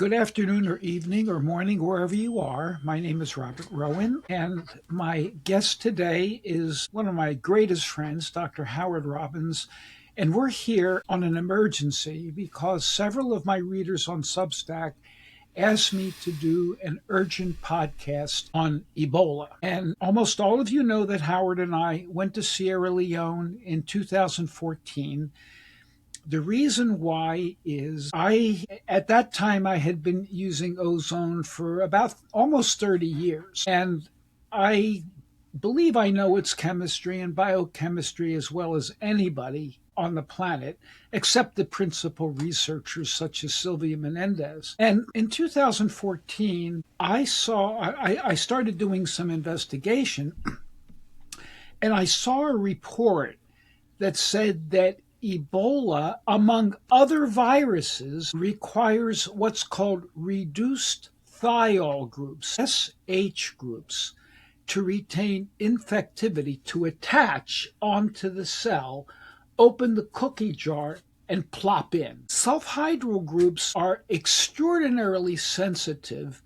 Good afternoon or evening or morning, wherever you are. My name is Robert Rowen, and my guest today is one of my greatest friends, Dr. Howard Robbins. And we're here on an emergency because several of my readers on Substack asked me to do an urgent podcast on Ebola. And almost all of you know that Howard and I went to Sierra Leone in 2014. The reason why is at that time, I had been using Ozone for about almost 30 years. And I believe I know its chemistry and biochemistry as well as anybody on the planet, except the principal researchers such as Sylvia Menendez. And in 2014, I started doing some investigation, and I saw a report that said that Ebola, among other viruses, requires what's called reduced thiol groups, SH groups, to retain infectivity, to attach onto the cell, open the cookie jar, and plop in. Sulfhydryl groups are extraordinarily sensitive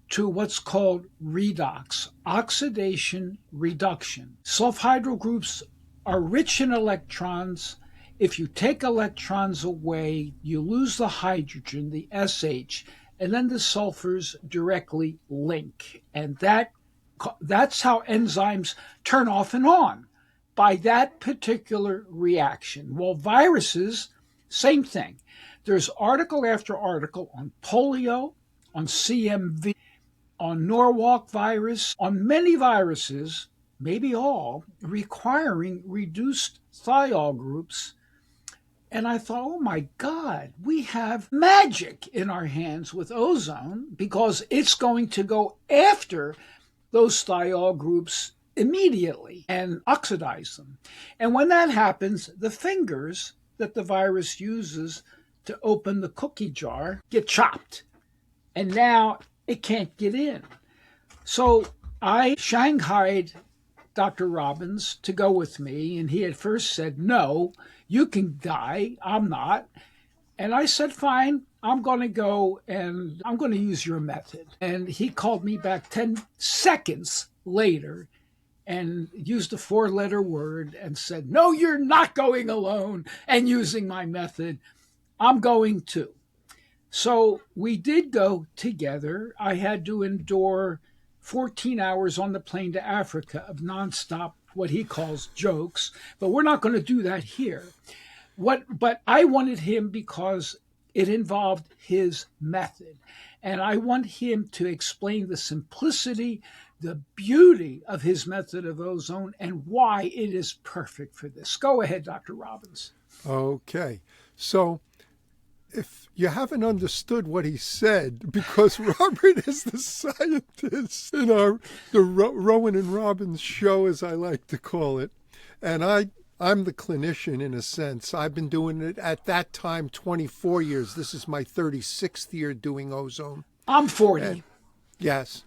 to what's called redox, oxidation reduction. Sulfhydryl groups are rich in electrons. If you take electrons away, you lose the hydrogen, the SH, and then the sulfurs directly link. And that's how enzymes turn off and on, by that particular reaction. Well, viruses, same thing. There's article after article on polio, on CMV, on Norwalk virus, on many viruses, maybe all, requiring reduced thiol groups. And I thought, oh my God, we have magic in our hands with Ozone, because it's going to go after those thiol groups immediately and oxidize them. And when that happens, the fingers that the virus uses to open the cookie jar get chopped. And now it can't get in. So I shanghaied Dr. Robbins to go with me, and he at first said, no, you can die, I'm not. And I said, fine, I'm going to go and I'm going to use your method. And he called me back 10 seconds later and used a 4-letter word and said, no, you're not going alone and using my method. I'm going too. So we did go together. I had to endure 14 hours on the plane to Africa of nonstop, what he calls jokes, but we're not going to do that here. But I wanted him because it involved his method, and I want him to explain the simplicity, the beauty of his method of Ozone, and why it is perfect for this. Go ahead, Dr. Robbins. Okay, so if you haven't understood what he said, because Robert is the scientist in the Rowen and Robbins show, as I like to call it, and I'm the clinician in a sense. I've been doing it at that time 24 years. This is my 36th year doing Ozone. I'm 40. And yes.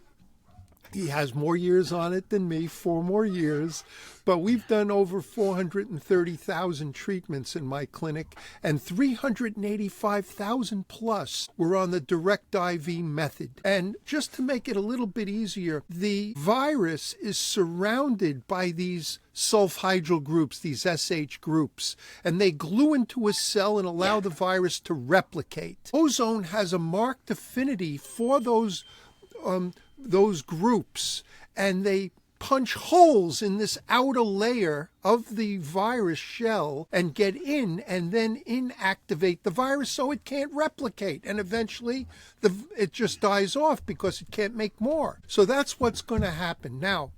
He has more years on it than me, 4 more years, but we've done over 430,000 treatments in my clinic, and 385,000 plus were on the direct IV method. And just to make it a little bit easier, the virus is surrounded by these sulfhydryl groups, these SH groups, and they glue into a cell and allow the virus to replicate. Ozone has a marked affinity for those groups, and they punch holes in this outer layer of the virus shell and get in and then inactivate the virus so it can't replicate, and eventually it just dies off because it can't make more. So that's what's going to happen. Now,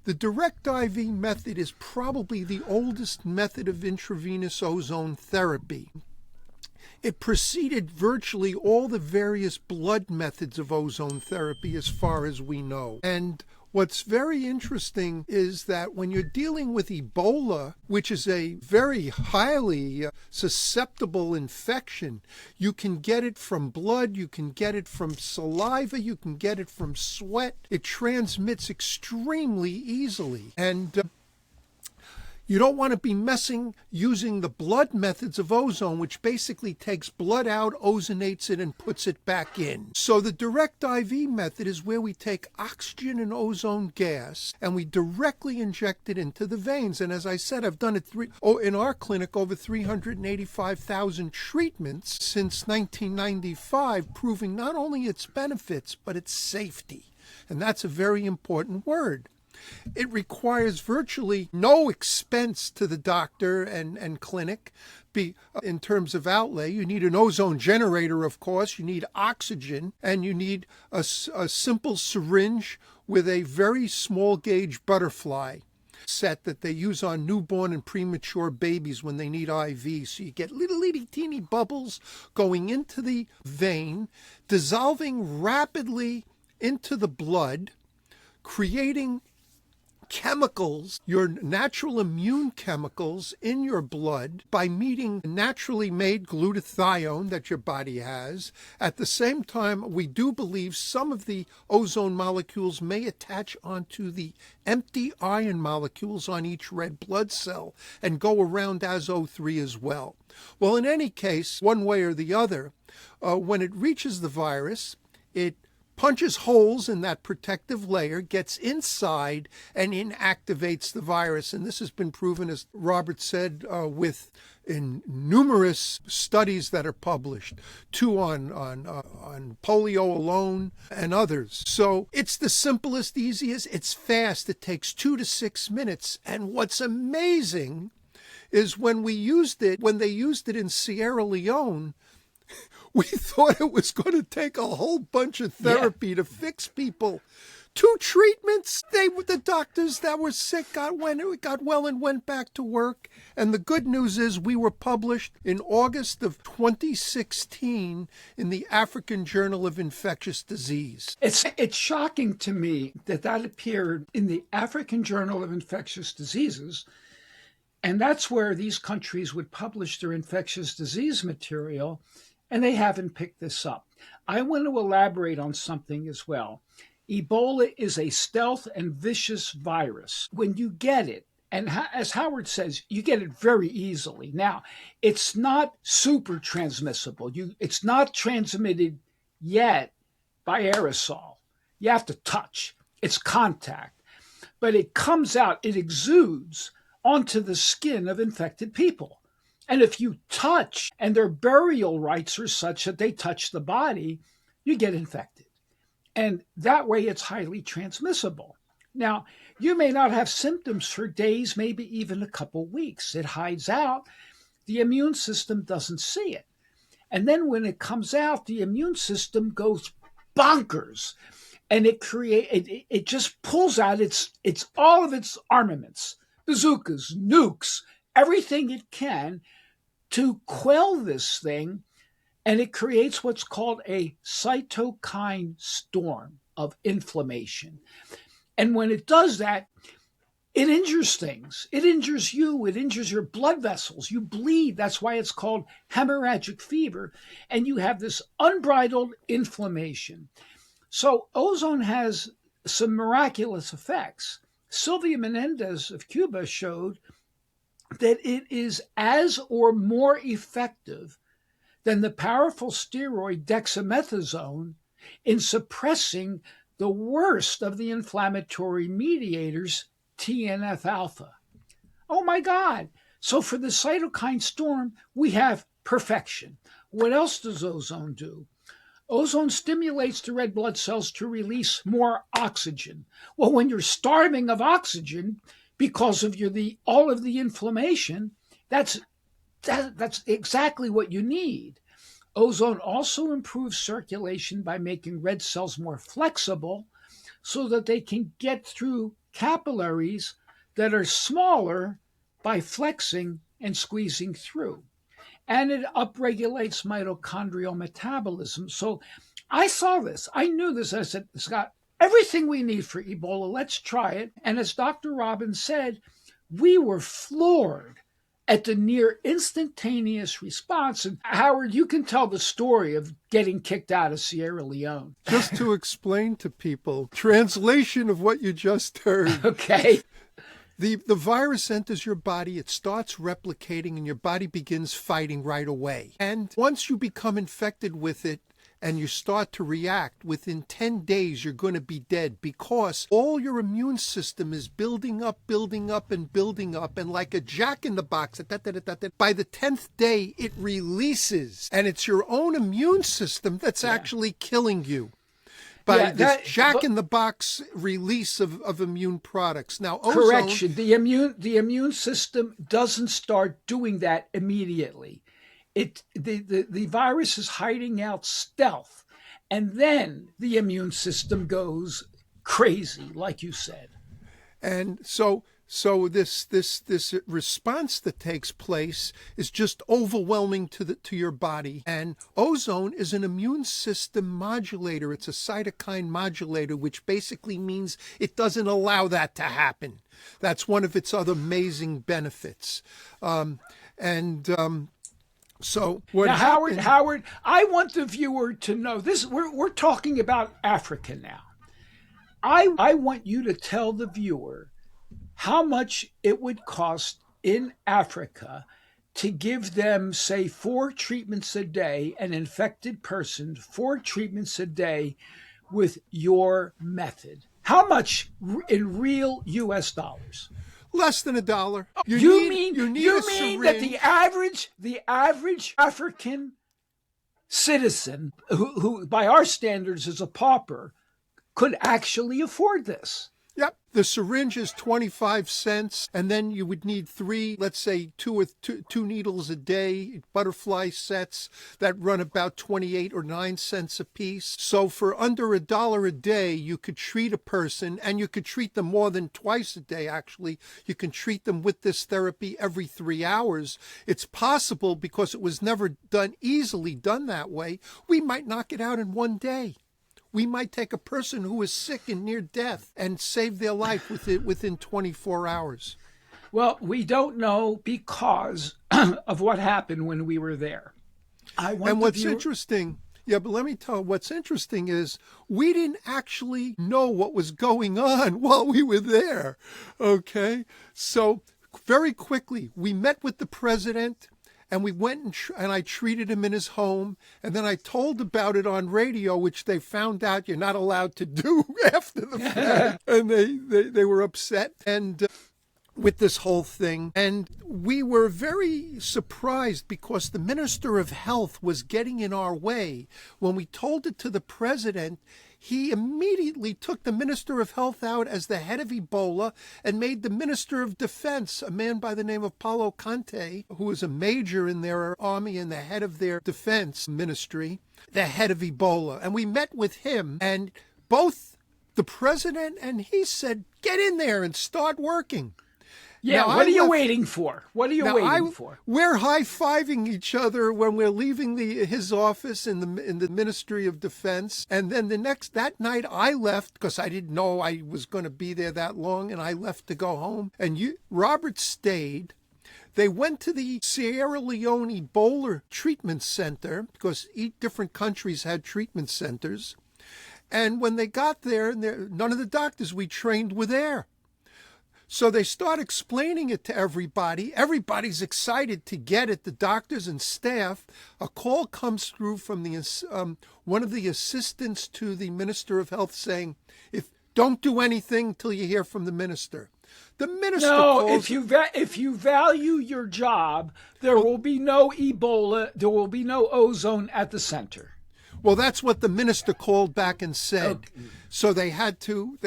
the direct IV method is probably the oldest method of intravenous ozone therapy. It preceded virtually all the various blood methods of ozone therapy as far as we know. And what's very interesting is that when you're dealing with Ebola, which is a very highly susceptible infection, you can get it from blood, you can get it from saliva, you can get it from sweat. It transmits extremely easily. And You don't want to be using the blood methods of ozone, which basically takes blood out, ozonates it, and puts it back in. So the direct IV method is where we take oxygen and ozone gas and we directly inject it into the veins. And as I said, I've done it in our clinic over 385,000 treatments since 1995, proving not only its benefits, but its safety. And that's a very important word. It requires virtually no expense to the doctor and clinic in terms of outlay. You need an ozone generator, of course. You need oxygen, and you need a simple syringe with a very small gauge butterfly set that they use on newborn and premature babies when they need IV. So you get little teeny bubbles going into the vein, dissolving rapidly into the blood, creating chemicals, your natural immune chemicals in your blood by meeting naturally made glutathione that your body has. At the same time, we do believe some of the ozone molecules may attach onto the empty iron molecules on each red blood cell and go around as O3 as well. Well, in any case, one way or the other, when it reaches the virus, it punches holes in that protective layer, gets inside, and inactivates the virus. And this has been proven, as Robert said, in numerous studies that are published, 2 on polio alone and others. So it's the simplest, easiest, it's fast. It takes 2 to 6 minutes. And what's amazing is when they used it in Sierra Leone, we thought it was going to take a whole bunch of therapy to fix people. 2 treatments. The doctors that were sick got well and went back to work. And the good news is we were published in August of 2016 in the African Journal of Infectious Disease. It's shocking to me that appeared in the African Journal of Infectious Diseases. And that's where these countries would publish their infectious disease material. And they haven't picked this up. I want to elaborate on something as well. Ebola is a stealth and vicious virus. When you get it, and as Howard says, you get it very easily. Now, it's not super transmissible. It's not transmitted yet by aerosol. You have to touch. It's contact. But it comes out, it exudes onto the skin of infected people. And if you touch, and their burial rites are such that they touch the body, you get infected. And that way it's highly transmissible. Now, you may not have symptoms for days, maybe even a couple weeks. It hides out. The immune system doesn't see it. And then when it comes out, the immune system goes bonkers. And it just pulls out its all of its armaments, bazookas, nukes, everything it can to quell this thing, and it creates what's called a cytokine storm of inflammation. And when it does that, it injures things. It injures you. It injures your blood vessels. You bleed. That's why it's called hemorrhagic fever. And you have this unbridled inflammation. So ozone has some miraculous effects. Sylvia Menendez of Cuba showed that it is as or more effective than the powerful steroid dexamethasone in suppressing the worst of the inflammatory mediators, TNF alpha. Oh my God. So for the cytokine storm, we have perfection. What else does ozone do? Ozone stimulates the red blood cells to release more oxygen. Well, when you're starving of oxygen, because of all of the inflammation, that's exactly what you need. Ozone also improves circulation by making red cells more flexible so that they can get through capillaries that are smaller by flexing and squeezing through. And it upregulates mitochondrial metabolism. So I saw this. I knew this. I said, Scott, everything we need for Ebola, let's try it. And as Dr. Robbins said, we were floored at the near instantaneous response. And Howard, you can tell the story of getting kicked out of Sierra Leone. Just to explain to people, translation of what you just heard. Okay. The virus enters your body, it starts replicating, and your body begins fighting right away. And once you become infected with it and you start to react, within 10 days you're going to be dead, because all your immune system is building up, and like a jack-in-the-box, by the 10th day it releases, and it's your own immune system that's actually killing you. By this jack-in-the-box release of immune products. Now, ozone, correction, the immune system doesn't start doing that immediately. The virus is hiding out stealth, and then the immune system goes crazy, like you said. And so this response that takes place is just overwhelming to your body. And ozone is an immune system modulator. It's a cytokine modulator, which basically means it doesn't allow that to happen. That's one of its other amazing benefits. So what now, Howard, I want the viewer to know this. We're talking about Africa now. I want you to tell the viewer how much it would cost in Africa to give them, say, 4 treatments a day, an infected person, 4 treatments a day with your method. How much in real U.S. dollars? Less than $1. You mean that the average African citizen, who by our standards is a pauper, could actually afford this? Yep. The syringe is 25 cents, and then you would need 3, let's say two needles a day, butterfly sets that run about 28 or 9 cents a piece. So for under $1 a day, you could treat a person, and you could treat them more than twice a day, actually. You can treat them with this therapy every 3 hours. It's possible, because it was never easily done that way, we might knock it out in 1 day. We might take a person who is sick and near death and save their life within 24 hours. Well, we don't know because of what happened when we were there. Interesting, but let me tell you, what's interesting is we didn't actually know what was going on while we were there, okay? So very quickly, we met with the president, and we went and I treated him in his home. And then I told about it on radio, which they found out you're not allowed to do after the fact. And they were upset and with this whole thing. And we were very surprised because the Minister of Health was getting in our way. When we told it to the president, he immediately took the Minister of Health out as the head of Ebola and made the Minister of Defense, a man by the name of Paulo Conte, who was a major in their army and the head of their defense ministry, the head of Ebola. And we met with him, and both the president and he said, get in there and start working. Yeah, what are you waiting for? What are you waiting for? We're high-fiving each other when we're leaving his office in the Ministry of Defense. And then that night I left because I didn't know I was going to be there that long, and I left to go home. And Robert stayed. They went to the Sierra Leone Ebola treatment center because each different countries had treatment centers. And when they got there, none of the doctors we trained were there. So they start explaining it to everybody. Everybody's excited to get it, the doctors and staff. A call comes through from one of the assistants to the Minister of Health saying, don't do anything till you hear from the minister. The minister calls, if you value your job, there will be no Ebola, there will be no ozone at the center. Well, that's what the minister called back and said. Okay. So they had to,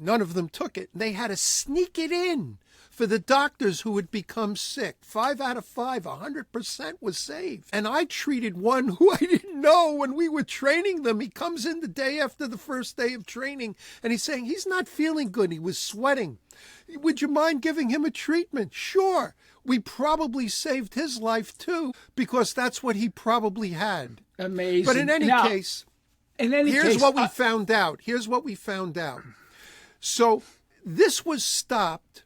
none of them took it. They had to sneak it in for the doctors who had become sick. 5 out of 5, 100% was saved. And I treated one who I didn't know when we were training them. He comes in the day after the first day of training, and he's saying he's not feeling good. He was sweating. Would you mind giving him a treatment? Sure. We probably saved his life too, because that's what he probably had. Amazing. But in any case, here's what we found out. So this was stopped,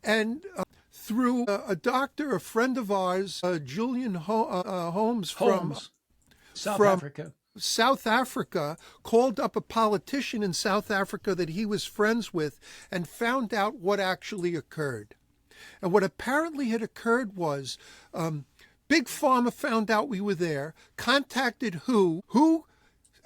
and through a doctor, a friend of ours, Julian Holmes from South Africa. South Africa called up a politician in South Africa that he was friends with and found out what actually occurred. And what apparently had occurred was Big Pharma found out we were there, contacted WHO,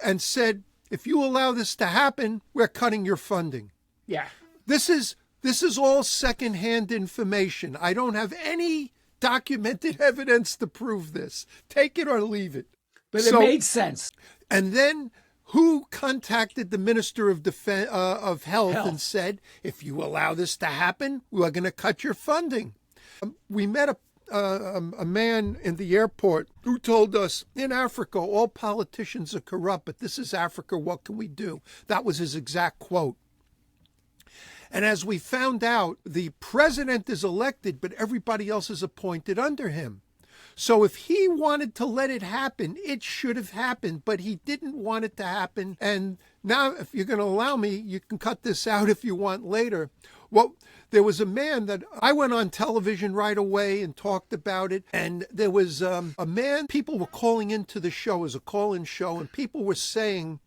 and said, if you allow this to happen, we're cutting your funding. Yeah. This is all secondhand information. I don't have any documented evidence to prove this. Take it or leave it. But it made sense. And then WHO contacted the Minister of Health and said, if you allow this to happen, we're going to cut your funding. We met a man in the airport who told us, in Africa, all politicians are corrupt, but this is Africa, what can we do? That was his exact quote. And as we found out, the president is elected, but everybody else is appointed under him. So if he wanted to let it happen, it should have happened, but he didn't want it to happen. And now, if you're going to allow me, you can cut this out if you want later. Well, there was a man that I went on television right away and talked about it. And there was a man, people were calling into the show as a call-in show, and people were saying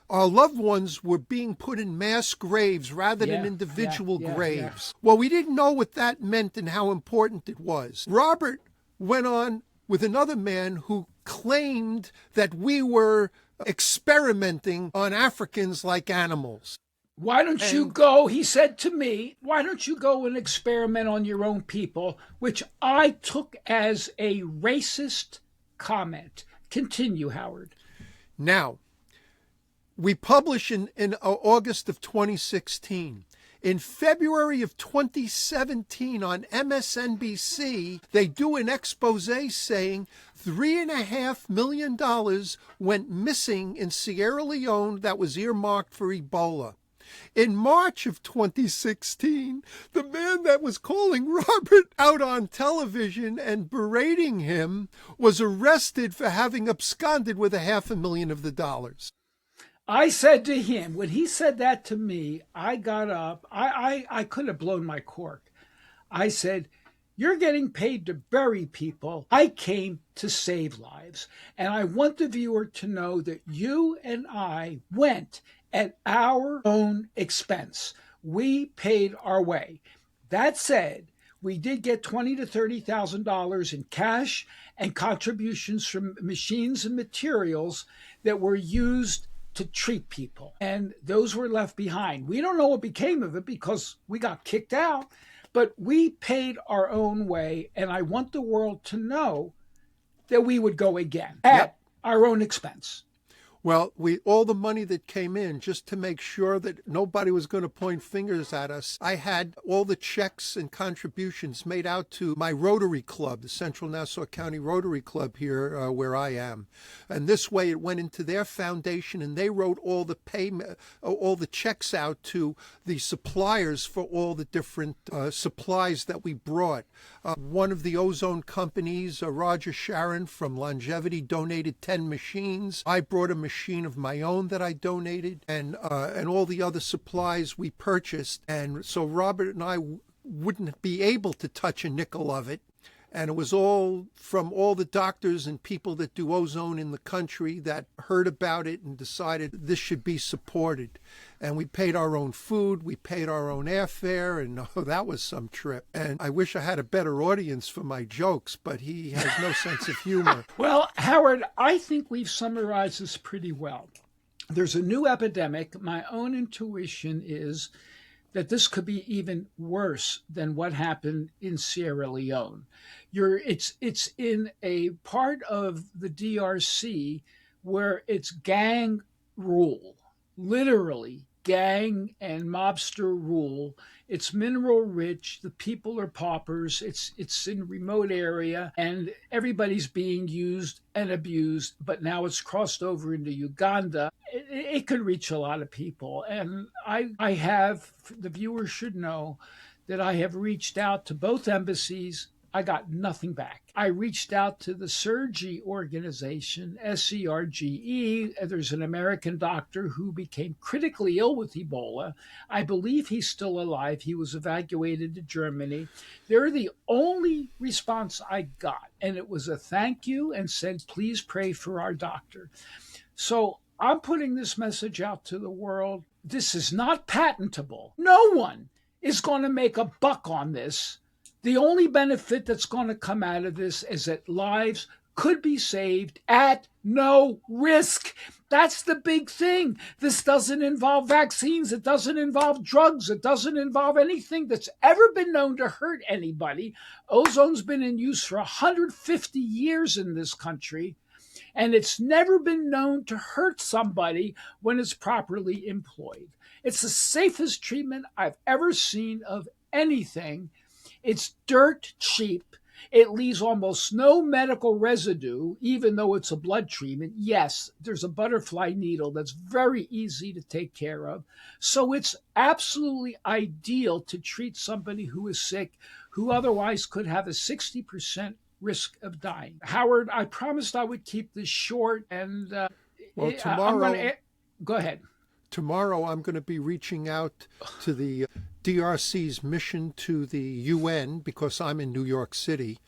our loved ones were being put in mass graves rather than individual graves. Well, we didn't know what that meant and how important it was. Robert went on with another man who claimed that we were experimenting on Africans like animals. Why don't you go, he said to me, why don't you go and experiment on your own people, which I took as a racist comment. Continue, Howard. Now, we publish in August of 2016. In February of 2017 on MSNBC, they do an expose saying $3.5 million went missing in Sierra Leone that was earmarked for Ebola. In March of 2016, the man that was calling Robert out on television and berating him was arrested for having absconded with $500,000 of the dollars. I said to him, when he said that to me, I got up. I could have blown my cork. I said, you're getting paid to bury people. I came to save lives. And I want the viewer to know that you and I went at our own expense. We paid our way. That said, we did get $20,000 to $30,000 in cash and contributions from machines and materials that were used to treat people. And those were left behind. We don't know what became of it because we got kicked out, but we paid our own way. And I want the world to know that we would go again at our own expense. Well, all the money that came in, just to make sure that nobody was going to point fingers at us, I had all the checks and contributions made out to my Rotary Club, the Central Nassau County Rotary Club here where I am. And this way it went into their foundation, and they wrote all the checks out to the suppliers for all the different supplies that we brought. One of the Ozone companies, Roger Sharon from Longevity, donated 10 machines. I brought a machine of my own that I donated, and all the other supplies we purchased. And so Robert and I wouldn't be able to touch a nickel of it. And it was all from all the doctors and people that do ozone in the country that heard about it and decided this should be supported. And we paid our own food, we paid our own airfare, and that was some trip. And I wish I had a better audience for my jokes, but he has no sense of humor. Well, Howard, I think we've summarized this pretty well. There's a new epidemic. My own intuition is that this could be even worse than what happened in Sierra Leone. It's in a part of the DRC where it's gang rule, literally gang and mobster rule. It's mineral rich. The people are paupers. It's in a remote area, and everybody's being used and abused. But now it's crossed over into Uganda. It could reach a lot of people, and I have, the viewers should know that I have reached out to both embassies. I got nothing back. I reached out to the Sergi organization, SERGE. There's an American doctor who became critically ill with Ebola. I believe he's still alive. He was evacuated to Germany. They're the only response I got, and it was a thank you and said, please pray for our doctor. So I'm putting this message out to the world. This is not patentable. No one is going to make a buck on this. The only benefit that's going to come out of this is that lives could be saved at no risk. That's the big thing. This doesn't involve vaccines. It doesn't involve drugs. It doesn't involve anything that's ever been known to hurt anybody. Ozone's been in use for 150 years in this country, and it's never been known to hurt somebody when it's properly employed. It's the safest treatment I've ever seen of anything. It's dirt cheap. It leaves almost no medical residue, even though it's a blood treatment. Yes, there's a butterfly needle that's very easy to take care of. So it's absolutely ideal to treat somebody who is sick, who otherwise could have a 60% risk of dying. Howard, I promised I would keep this short, and well, tomorrow, go ahead. Tomorrow I'm going to be reaching out to the DRC's mission to the UN because I'm in New York City.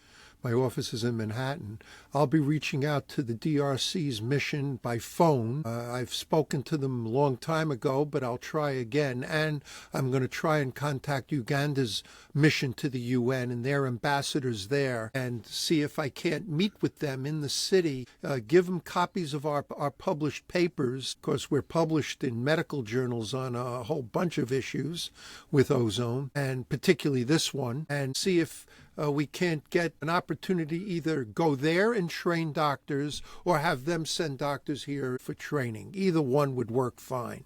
My office is in Manhattan. I'll be reaching out to the DRC's mission by phone. I've spoken to them a long time ago, but I'll try again. And I'm going to try and contact Uganda's mission to the UN and their ambassadors there and see if I can't meet with them in the city, give them copies of our published papers, because we're published in medical journals on a whole bunch of issues with ozone, and particularly this one, and see if we can't get an opportunity either go there and train doctors or have them send doctors here for training. Either one would work fine.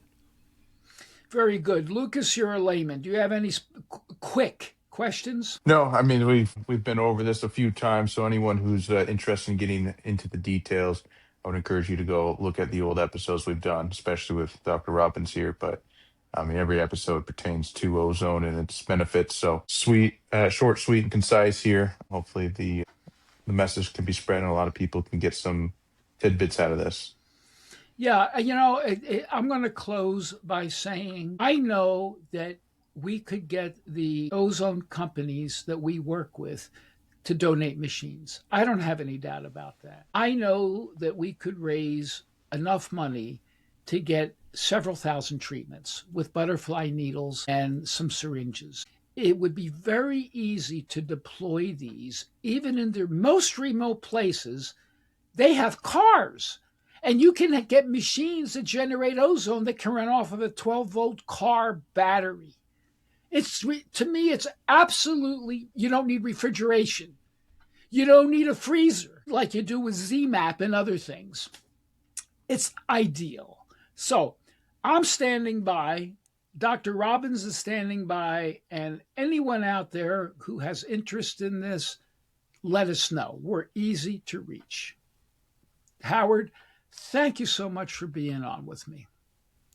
Very good. Lucas, you're a layman. Do you have any quick questions? No, I mean, we've been over this a few times, so anyone who's interested in getting into the details, I would encourage you to go look at the old episodes we've done, especially with Dr. Robbins here. But I mean, every episode pertains to ozone and its benefits. So short, sweet, and concise here. Hopefully the message can be spread and a lot of people can get some tidbits out of this. Yeah, I'm going to close by saying I know that we could get the ozone companies that we work with to donate machines. I don't have any doubt about that. I know that we could raise enough money to get several thousand treatments with butterfly needles and some syringes. It would be very easy to deploy these, even in the most remote places. They have cars, and you can get machines that generate ozone that can run off of a 12-volt car battery. To me, it's absolutely, you don't need refrigeration. You don't need a freezer like you do with ZMAP and other things. It's ideal. So I'm standing by. Dr. Robbins is standing by. And anyone out there who has interest in this, let us know. We're easy to reach. Howard, thank you so much for being on with me.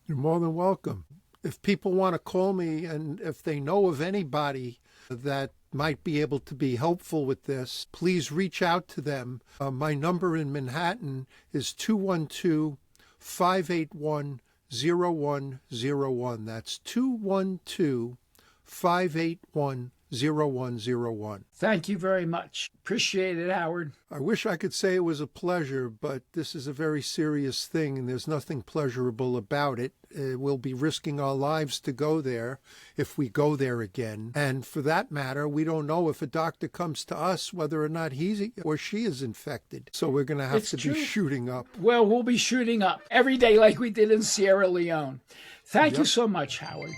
You're more than welcome. If people want to call me and if they know of anybody that might be able to be helpful with this, please reach out to them. My number in Manhattan is 212-581-0101. That's 212-581-0101. Thank you very much. Appreciate it, Howard. I wish I could say it was a pleasure, but this is a very serious thing, and there's nothing pleasurable about it. We'll be risking our lives to go there if we go there again. And for that matter, we don't know if a doctor comes to us whether or not he or she is infected. So we're going to have be shooting up. Well, we'll be shooting up every day like we did in Sierra Leone. Thank you so much, Howard.